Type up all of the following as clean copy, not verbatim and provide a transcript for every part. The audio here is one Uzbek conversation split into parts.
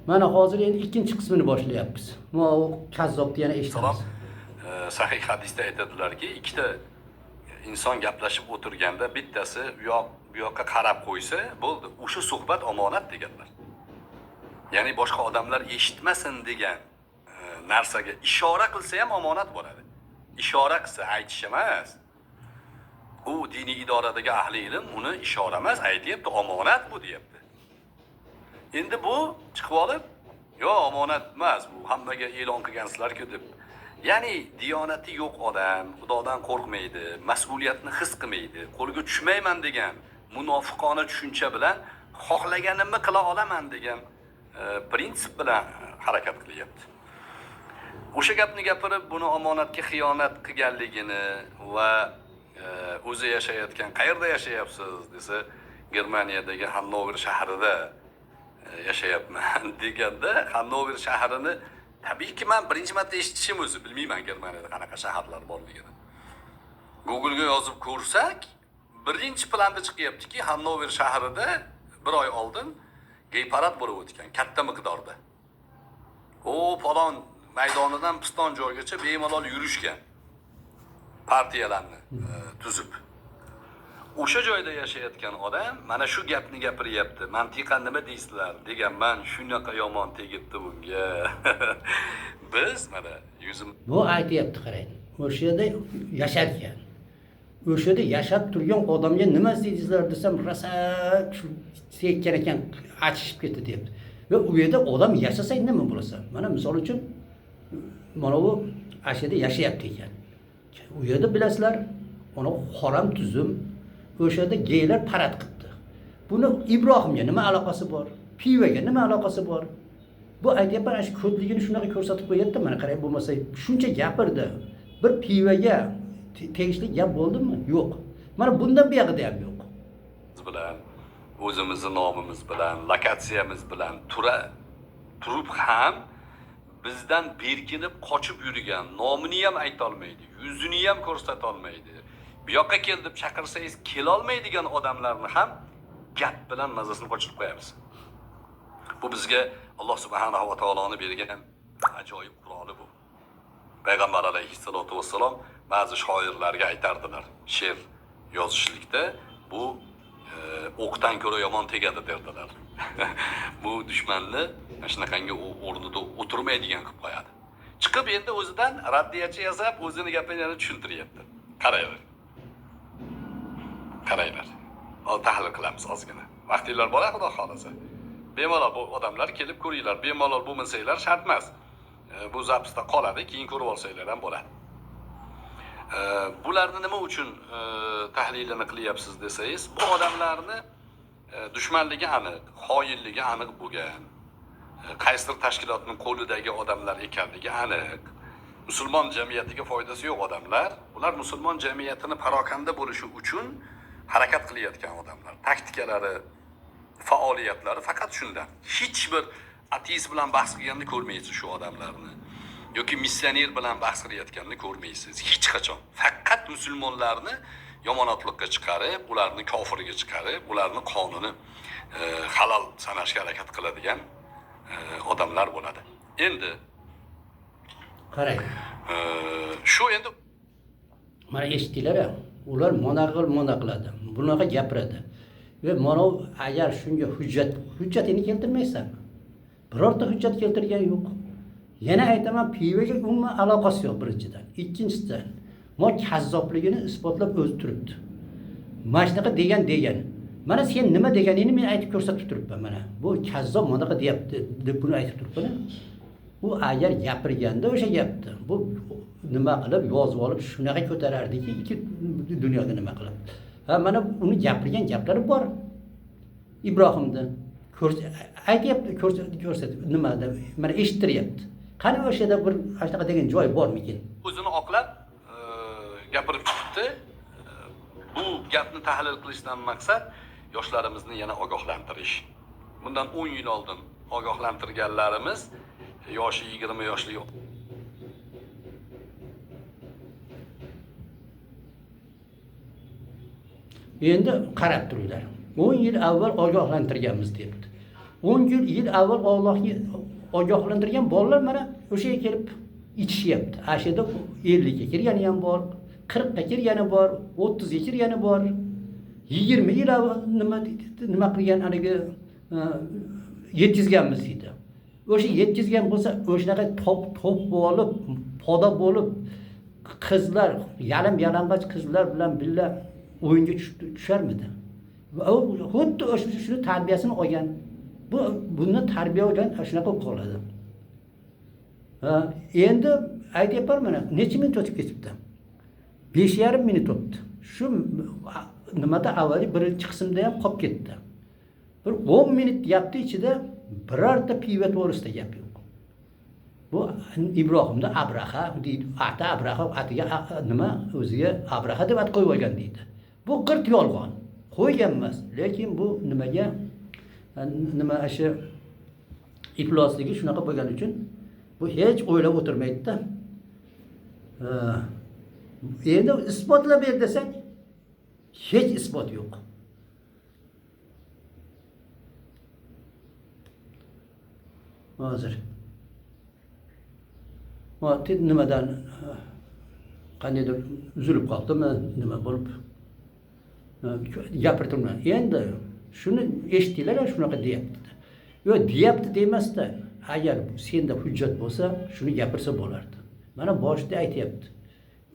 Mana hozir endi ikkinchi qismini boshlayapmiz. Mana u kazzobni yana eshitamiz. Sahih hadisda aytadilarki, ikkita inson gaplashib o'tirganda bittasi bu yoqqa qarab qo'ysa, bo'ldi. O'sha suhbat omonat deganlar. Ya'ni boshqa odamlar eshitmasin degan narsaga ishora qilsa ham omonat bo'ladi. Ishora qilsa aytish emas. U diniy idoradagi ahli ilm uni ishora emas, aytyapti, omonat bu deyapti. Endi bu chiqib olib, "Yo'q, omonat emas, bu hammaga e'lon qilgansizlar-ku" deb. Ya'ni diyonati yo'q odam, Xudodan qo'rqmaydi, mas'uliyatni his qilmaydi, qo'lga tushmayman degan munofiqona tushuncha bilan xohlaganimni qila olaman degan prinsip bilan harakat qilyapti. O'sha gapni gapirib, buni omonatga xiyonat qilganligini va o'zi yashayotgan, qayerda yashayapsiz desa, Germaniyadagi Hannover shahrida yashayapman deganda, Hannover shahrini tabiiyki men birinchi marta eshitishim o'zi, bilmayman Germaniyada qanaqa shaharlar borligini. Google ga yozib ko'rsak, birinchi planda chiqyaptiki, Hannover shahrida bir oy oldin gay parad bo'lib o'tgan, katta miqdorda. Falon maydonidan piston joygacha bemalol yurishgan. Partiyalarni tuzib. O'sha joyda yashayotgan odam mana shu gapni gapiryapti. Mantiqan nima deysizlar deganman, shunaqa yomon tegibdi bunga. Biz mana yuzim Bu aytyapti, qarang. O'sha yerda yasharkan. O'sha yerda yashab turgan odamga nima deysizlar desam, rosa sekkan ekan, achishib ketdi deyapti. Va u yerda odam yashasa nima bo'lsa? Mana misol uchun mana bu ashada yashayapti ekan. U yerda bilasizlar, mana harom tuzum, o'sha yerda geylar parad qildi. Buni Ibrohimga nima aloqasi bor? Pivaga nima aloqasi bor? Bu aytyapman, shu ko'dligini shunaqa ko'rsatib qo'yapti, mana qarang, bo'lmasa shuncha gapirdi. Bir pivaga tegishli gap bo'ldimi? Yo'q. Mana bundan buyog'ida ham yo'q. bilan, o'zimizning nomimiz bilan, lokatsiyamiz bilan turib ham bizdan berkinib qochib yurgan, nomini ham ayta olmaydi, yuzini ham ko'rsata olmaydi. Bu yoqqa kel deb chaqirsangiz kela olmaydigan odamlarni ham gap bilan mazasini qochirib qo'yamiz. Bu bizga Alloh subhanahu va taoloning bergan ajoyib quroli bu. Payg'ambar alayhissalatu vassalom ba'zi shoirlarga aytardilar, she'r yozishlikda bu o'qdan ko'ra yomon tegadi derdilar. Bu dushmanni shunaqangi o'rnida o'tirmaydigan qilib qo'yadi. Chiqib endi o'zidan raddiyachi yasab, o'zini gapini tushuntiryapti. Qaranglar. Tahlil qilamiz ozgina. Vaqtinglar bor, xudo xolasa. Bemalol bu odamlar kelib ko'ringlar, bemalol bo'lmasanglar shart emas. Bu zapsda qoladi, keyin ko'rib olsanglar ham bo'ladi. Bularni nima uchun tahlilini qilyapsiz desangiz, bu odamlarni dushmanligi aniq, xoinligi aniq bo'lgan, qaysidir tashkilotning qo'lidagi odamlar ekanligi aniq. Musulmon jamiyatiga foydasi yo'q odamlar. Ular musulmon jamiyatini parokanda bo'lishi uchun harakat qilayotgan odamlar. Taktikalari, faoliyatlari faqat shundan. Hech bir ateist bilan bahs qilganini ko'rmaysiz shu odamlarni. Yoki missioner bilan bahs qilayotganini ko'rmaysiz hech qachon. Faqat musulmonlarni yomonotlikka chiqarib, ularni kofirga chiqarib, ularni qonuni halol sanashga harakat qiladigan odamlar bo'ladi. Endi qarang. Shu endi mana eshitdinglar-a? Ular mona qiladi. Bunaqa gapiradi. Ve mana agar shunga hujjatini keltirmaysanmi? Birorta hujjat keltirgan yo'q. Yana aytaman, pivaga umuman aloqasi yo'q birinchidan. Ikkinchidan, kazzobligini isbotlab o'zi turibdi. Mana shunaqa degan. Mana sen nima deganingni men aytib ko'rsatib turibman mana. Bu kazzob bunaqa deyapti deb buni aytib turibman. U agar gapirganda o'sha gapdi. Bu nima qilib yozib olib shunaqa ko'tarardiki, ikki dunyoda nima qilib. Mana uni gapirgan gaplari bor. Ibrohimda aytyapti, ko'rsatib nimada mana eshittiryapti. Qani o'sha yerda bir shunaqa degan joy bormikin? O'zini oqlab gapirib chiqdi. Bu gapni tahlil qilishdan maqsad yoshlarimizni yana ogohlantirish. Bundan 10 yil oldin ogohlantirganlarimiz yoshi 20 yoshli endi qarab turinglar. 10 yil avval ogohlantirganmiz debdi. 10 yil avval Allohga ogohlantirgan bolalar mana o'sha yerga kelib ichishyapti. Ana shu yerda 50 ga kirgani ham bor, 40 ga kirgani bor, 30 ga kirgani bor. 20 yil avval nima qilgan haligi yetkazganmiz deydi. O'sha yetkazgan bo'lsa, o'shanaqa top bo'lib, poda bo'lib, qizlar, yalang'och qizlar bilan birga o'yinga tusharmidi? Xuddi shuni tarbiyasini olgan. Buni tarbiya olgan shunaqa qoladi. Endi aytyapman, necha minut o'tib ketibdi? 5,5 minut o'tdi. Shu nimada avvaliy birinchi qismda ham qolib ketdi. Bir 10 minut gapni ichida birorta pivo to'g'risida gap yo'q. Bu Ibrohimda Abraha deydi, Abraha atiga nima o'ziga Abraha deb at qo'yib olgan deydi. Bu qirt yolg'on. Qo'ygan emas, lekin bu nimaga nima shu iflosligi shunaqa bo'lgani uchun bu hech o'ylab o'tirmaydi-da. Endi isbotlab ber desang, hech isbot yo'q. Hozir nimadan qandaydir uzilib qoldimi, nima bo'lib gapirtirman. Endi shuni eshitdilar, shunaqa deyapti. Yo'q, deyapti demasdan, agar senda hujjat bo'lsa, shuni gapirsa bo'lardi. Mana boshida aytayapti.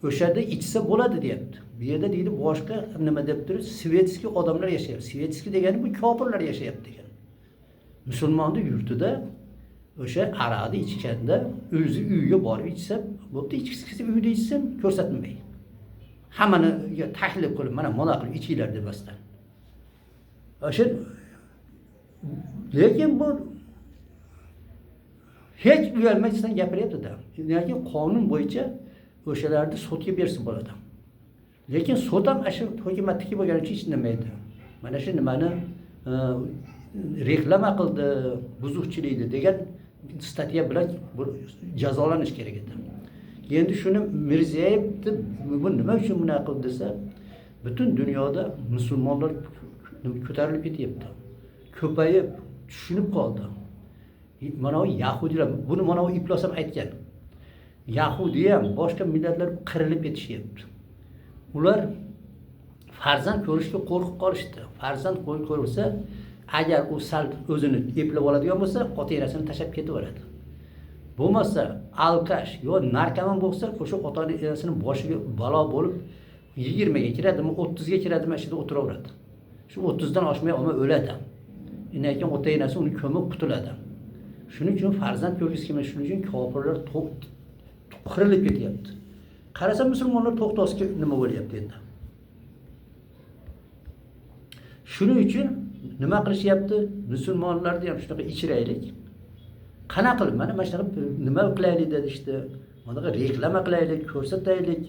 O'shada ichsa bo'ladi deyapti. Bu yerda deydi boshqa nima deb turib, svetskiy odamlar yashayapti. Svetskiy degani bu kofirlar yashayapti degan. Musulmonning yurtida o'sha aroqni ichganda o'zi uyga borib ichsa, bo'pti, ichkisi uyda ichsin, ko'rsatmaydi. Hammani taklif qilib, mana mana qilib ichinglar demasdan. O'sha lekin bu hech uyalmasdan gapiryapti-da. Lekin qonun bo'yicha o'shalarni sudga bersa bo'ladi. Lekin sud ham shu hukumatniki bo'lgani uchun hech nimaydi. Mana shu nimani reklama qildi, buzuqchilikni degan statya bilan jazolanish kerak edi. Endi shuni Mirziyoyev bu nima uchun bunaqa qildi desa, butun dunyoda musulmonlar ko'tarilib ketyapti. Ko'payib, tushunib qoldi. Mana Yahudilar, buni mana Iblos ham aytgan. Yahudi ham boshqa millatlar qirilib ketishyapti. Ular farzand ko'rishga qo'rqib qolishdi. Farzand ko'rsa, agar u sal o'zini eplab oladigan bo'lsa, ota-onasini tashlab ketaveradi. Bo'lmasa, alkash yo narkoman bo'lsa, o'sha ota-onasini boshiga balo bo'lib 20 ga kiradimi, 30 ga kiradimi, shunda o'tiraveradi. Shu 30 dan oshmay olma o'ladi. Undan keyin ota-onasi uni ko'mib qutuladi. Shuning uchun farzand ko'rgisi kelmaydi, shuning uchun kofirlar qirilib ketyapti. Qarasa musulmonlar to'xtasiga nima bo'lyapti endi. Shuning uchun nima qilishyapti? Musulmonlarni ham shunaqa ichiraylik. Qana qilib mana shunaqa nima qilaylik dedi işte. Mana reklama qilaylik, ko'rsataylik.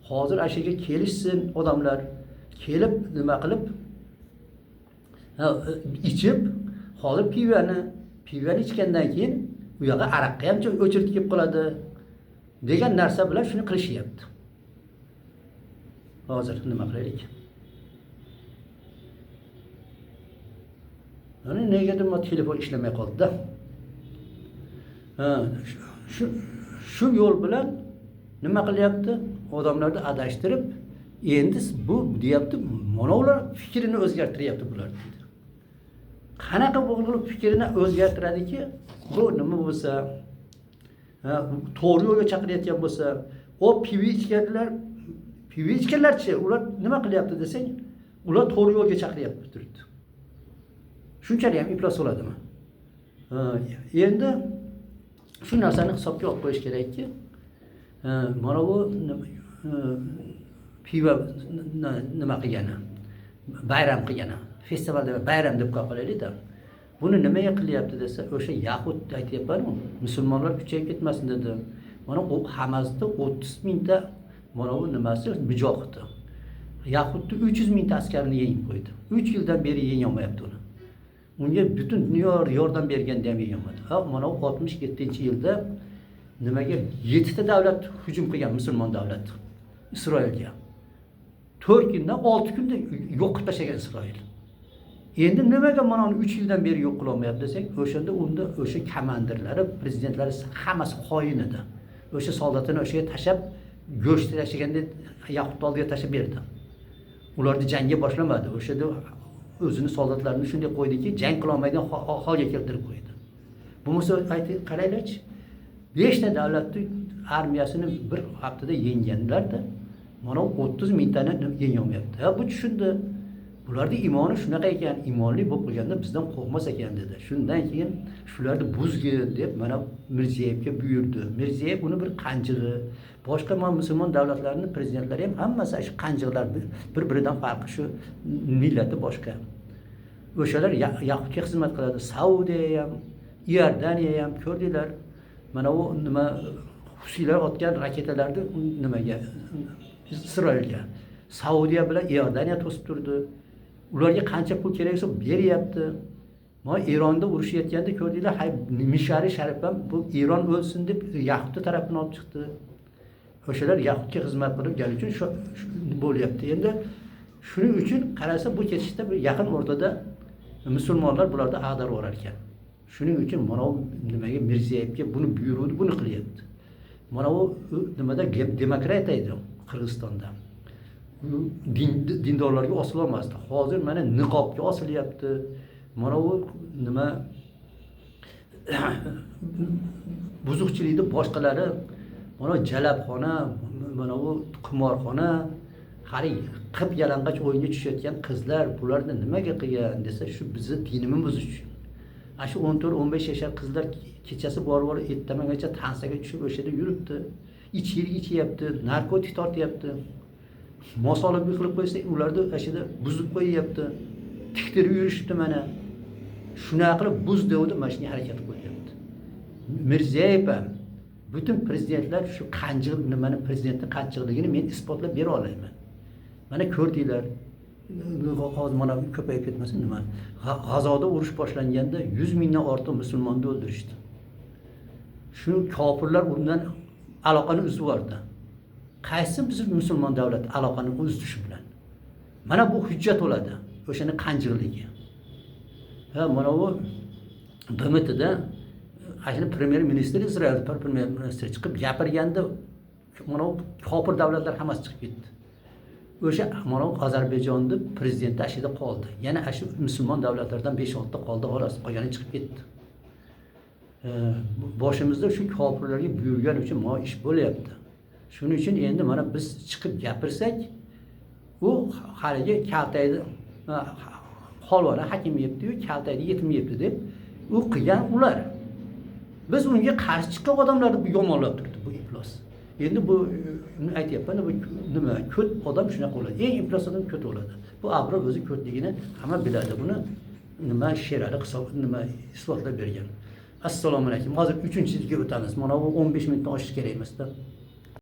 Hozir ashiga kelishsin odamlar. Kelib nima qilib ichib, hozir pivani ichgandan keyin u yoqqa aroqqa ham o'chirib kelib qoladi degan narsa bilan shuni qilishyapti. Hozir nima qilaylik? Mana negadir telefon ishlamay qoldi-da. Shu yo'l bilan nima qilyapti? Odamlarni adashtirib, endi bu deyapti, mana ular fikrini o'zgartiryapti bular deydi. Qanaqa bo'lib fikrini o'zgartiradiki, bu nima bo'lsa, to'g'ri yo'lga chaqirayotgan bo'lsa, o pivi ichganlarchi, ular nima qilyapti desang, ular to'g'ri yo'lga chaqiryapti turibdi. Shunchalik ham iflos bo'ladimi? Endi shu narsani hisobga olib qo'yish kerakki, mana bu piva nima qilgani, bayram qilgani, festivalda bayram deb qo'yaylik-da. Buni nimaga qilyapti desa, o'sha Yahud aytyapman-ku, musulmonlar kuchayib ketmasin dedi. Mana u Hamasda 30 mingta mana bu nimasi bijoqdi. Yahudni 300 mingta askarini yengib qo'ydi. 3 yildan beri yengolmayapti uni. Unga butun dunyo yordam berganda ham yengolmadi. Mana 67-yilda nimaga 7 ta davlat hujum qilgan, musulmon davlat Isroilga. 4 kundan 6 kunda yo'q qilib tashlagan Isroil. Endi nimaga mana uni 3 yildan beri yo'q qila olmayapti desak, o'shanda unda o'sha komandirlari, prezidentlari hammasi xoin edi. O'sha soldatini o'sha yerga tashlab, go'sht tashiganda Yaqut oldiga tashlab berdi. Ularni jangga boshlamadi. O'shada o'zini soldatlarini shunday qo'ydiki, jang qila olmaydigan holga keltirib qo'ydi. Bo'lmasa qaranglarchi, 5 ta davlatning armiyasini bir haftada yengganlar-da, mana 30 mingtani yenga olmayapti. Ha, bu tushundi. Bularning iymoni shunaqa ekan, iymonli bo'lib qolganda bizdan qo'rqmas ekan dedi. Shundan keyin shularni buzgin deb mana Mirziyevga buyurdi. Mirziyev uni bir qanjig'i, boshqa musulmon davlatlarning prezidentlari ham hammasi shu qanjiqlar bir-biridan farqi shu millati boshqa. O'shalar Yaqutga xizmat qiladi. Saudiya ham, Iordaniya ham ko'rdilar. Mana u nima Husiylar otgan raketalarni nimaga Isroilga. Saudiya bilan Iordaniya to'sib turdi. Ularga qancha pul kerak bo'lsa beryapti. Mana Eronda urushayotganda ko'rdinglar, Mishari Sharif ham bu Eron o'lsin deb Yaqut tarafini olib chiqdi. O'shalar Yaqutga xizmat qilib gani uchun shu bo'lyapti. Endi shuning uchun qarasa bu ketishda bir yaqin o'rtada musulmonlar bularda ag'darib orar ekan. Shuning uchun mana u nimaga Mirziyevga buni buyuruvdi, buni qilyapti. Mana u nimada demokratiya edi Qirg'izistonda. Dindorlarga osilolmasdi. Hozir mana niqobga osilyapti. Mana u nima buzuqchilikni boshqalari, mana jalabxona, mana u qimorxona, qarang, qip yalang'och o'yinga tushayotgan qizlar bularni nimaga qilgan desa, shu bizni dinimiz uchun. Ana shu 14-15 yashar qizlar kechasi borib ertamagacha tansaga tushib o'sha yerda yuribdi. Ichkilik ichyapti, narkotik tortyapti. Mosolib qilib qo'ysa, ularni ashida buzib qo'yyapti. Tiktirib yurishibdi mana. Shunaqa qilib buz devdi, mana shunga harakat qilyapti. Mirziyev ham butun prezidentlar shu qanjiq nimani prezidentning qanjiqligini men isbotlab bera olaman. Mana ko'rdinglar. Hozir mana ko'payib ketmasin nima. G'azoda urush boshlanganda 100 mingdan ortiq musulmonni o'ldirishdi. Shu kofirlar undan aloqani uzib yubordi. Qaysi biz musulmon davlat aloqani uzishi bilan? Mana bu hujjat bo'ladi. O'shani qanjiqligi. Ha, mana bu BMTda ashuni premyer ministr Izrail premyer ministri chiqib gapirganda mana bu kofir davlatlar hammasi chiqib ketdi. O'sha mana Ozarbayjonda prezidenti ashida qoldi. Yana shu musulmon davlatlardan 5-6 ta qoldi, xolos qolgani chiqib ketdi. Boshimizda shu kofirlarga buyurgan uchun mana ish bo'lyapti. Shuning uchun endi mana biz chiqib gapirsak, u haligi kaltaydi, holvani hakim yebdi-yu, kaltaydi yetim yebdi deb u qilgan ular. Biz unga qarshi chiqqan odamlarni bu yomonlab turdi bu iflos. Endi bu aytyapman, bu nima, ko't odam shunaqa bo'ladi. Eng iflos odam ko't bo'ladi. Bu Abror o'zi ko'tligini hamma biladi. Buni nima Sherali hisob nima isbotlab bergan. Assalomu alaykum. Hozir 3-yilga o'tamiz. Mana bu 15 minutdan oshish kerak emas-da.